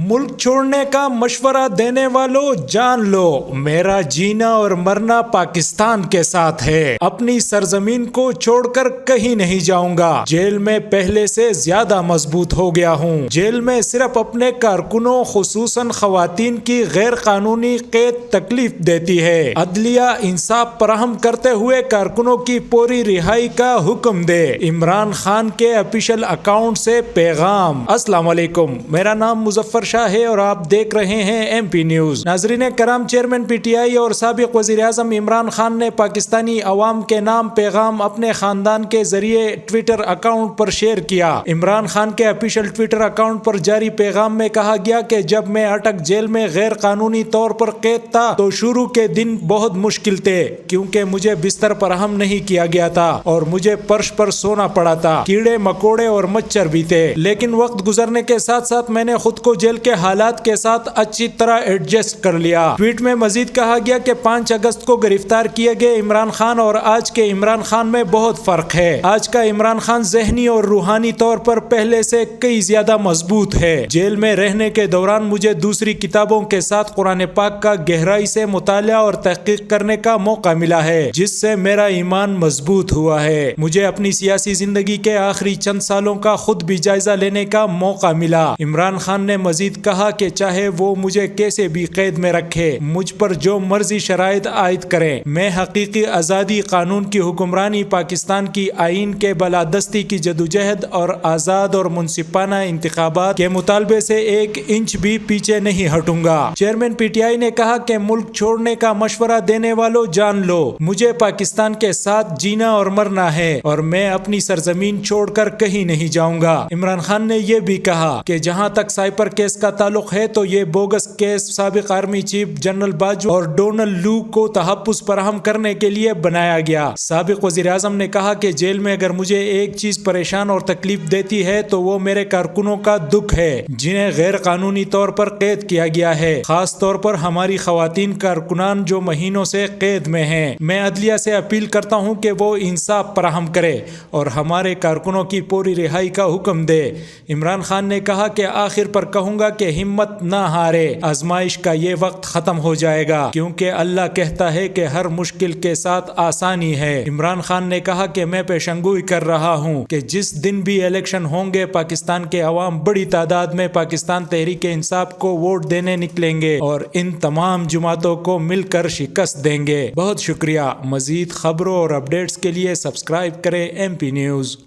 ملک چھوڑنے کا مشورہ دینے والوں جان لو، میرا جینا اور مرنا پاکستان کے ساتھ ہے، اپنی سرزمین کو چھوڑ کر کہیں نہیں جاؤں گا، جیل میں پہلے سے زیادہ مضبوط ہو گیا ہوں، جیل میں صرف اپنے کارکنوں خصوصاً خواتین کی غیر قانونی قید تکلیف دیتی ہے، عدلیہ انصاف فراہم کرتے ہوئے کارکنوں کی پوری رہائی کا حکم دے، عمران خان کے آفیشیل اکاؤنٹ سے پیغام۔ السلام علیکم، میرا نام مظفر شاہ ہے اور آپ دیکھ رہے ہیں ایم پی نیوز۔ ناظرین کرام، چیئرمین پی ٹی آئی اور سابق وزیر اعظم عمران خان نے پاکستانی عوام کے نام پیغام اپنے خاندان کے ذریعے ٹویٹر اکاؤنٹ پر شیئر کیا۔ عمران خان کے آفیشیل ٹویٹر اکاؤنٹ پر جاری پیغام میں کہا گیا کہ جب میں اٹک جیل میں غیر قانونی طور پر قید تھا تو شروع کے دن بہت مشکل تھے، کیونکہ مجھے بستر فراہم نہیں کیا گیا تھا اور مجھے فرش پر سونا پڑا تھا، کیڑے مکوڑے اور مچھر بھی تھے، لیکن وقت گزرنے کے ساتھ ساتھ میں نے خود کو جیل کے حالات کے ساتھ اچھی طرح ایڈجسٹ کر لیا۔ ٹویٹ میں مزید کہا گیا کہ 5 اگست کو گرفتار کیے گئے عمران خان اور آج کے عمران خان میں بہت فرق ہے۔ آج کا عمران خان ذہنی اور روحانی طور پر پہلے سے کئی زیادہ مضبوط ہے۔ جیل میں رہنے کے دوران مجھے دوسری کتابوں کے ساتھ قرآن پاک کا گہرائی سے مطالعہ اور تحقیق کرنے کا موقع ملا ہے، جس سے میرا ایمان مضبوط ہوا ہے۔ مجھے اپنی سیاسی زندگی کے آخری چند سالوں کا خود بھی جائزہ لینے کا موقع ملا۔ عمران خان نے مزید کہا کہ چاہے وہ مجھے کیسے بھی قید میں رکھے، مجھ پر جو مرضی شرائط عائد کریں، میں حقیقی آزادی، قانون کی حکمرانی، پاکستان کی آئین کے بالادستی کی جدوجہد اور آزاد اور منصفانہ انتخابات کے مطالبے سے 1 انچ بھی پیچھے نہیں ہٹوں گا۔ چیئرمین پی ٹی آئی نے کہا کہ ملک چھوڑنے کا مشورہ دینے والوں جان لو، مجھے پاکستان کے ساتھ جینا اور مرنا ہے اور میں اپنی سرزمین چھوڑ کر کہیں نہیں جاؤں گا۔ عمران خان نے یہ بھی کہا کہ جہاں تک سائپر کیس کا تعلق ہے تو یہ بوگس کیس سابق آرمی چیف جنرل باجوہ اور ڈونلڈ لو کو تحفظ فراہم کرنے کے لیے بنایا گیا۔ سابق وزیر اعظم نے کہا کہ جیل میں اگر مجھے ایک چیز پریشان اور تکلیف دیتی ہے تو وہ میرے کارکنوں کا دکھ ہے جنہیں غیر قانونی طور پر قید کیا گیا ہے، خاص طور پر ہماری خواتین کارکنان جو مہینوں سے قید میں ہیں۔ میں عدلیہ سے اپیل کرتا ہوں کہ وہ انصاف فراہم کرے اور ہمارے کارکنوں کی پوری رہائی کا حکم دے۔ عمران خان نے کہا کہ آخر پر کہوں گا کہ ہمت نہ ہارے، آزمائش کا یہ وقت ختم ہو جائے گا، کیونکہ اللہ کہتا ہے کہ ہر مشکل کے ساتھ آسانی ہے۔ عمران خان نے کہا کہ میں پیشنگوئی کر رہا ہوں کہ جس دن بھی الیکشن ہوں گے پاکستان کے عوام بڑی تعداد میں پاکستان تحریک انصاف کو ووٹ دینے نکلیں گے اور ان تمام جماعتوں کو مل کر شکست دیں گے۔ بہت شکریہ۔ مزید خبروں اور اپڈیٹس کے لیے سبسکرائب کریں ایم پی نیوز۔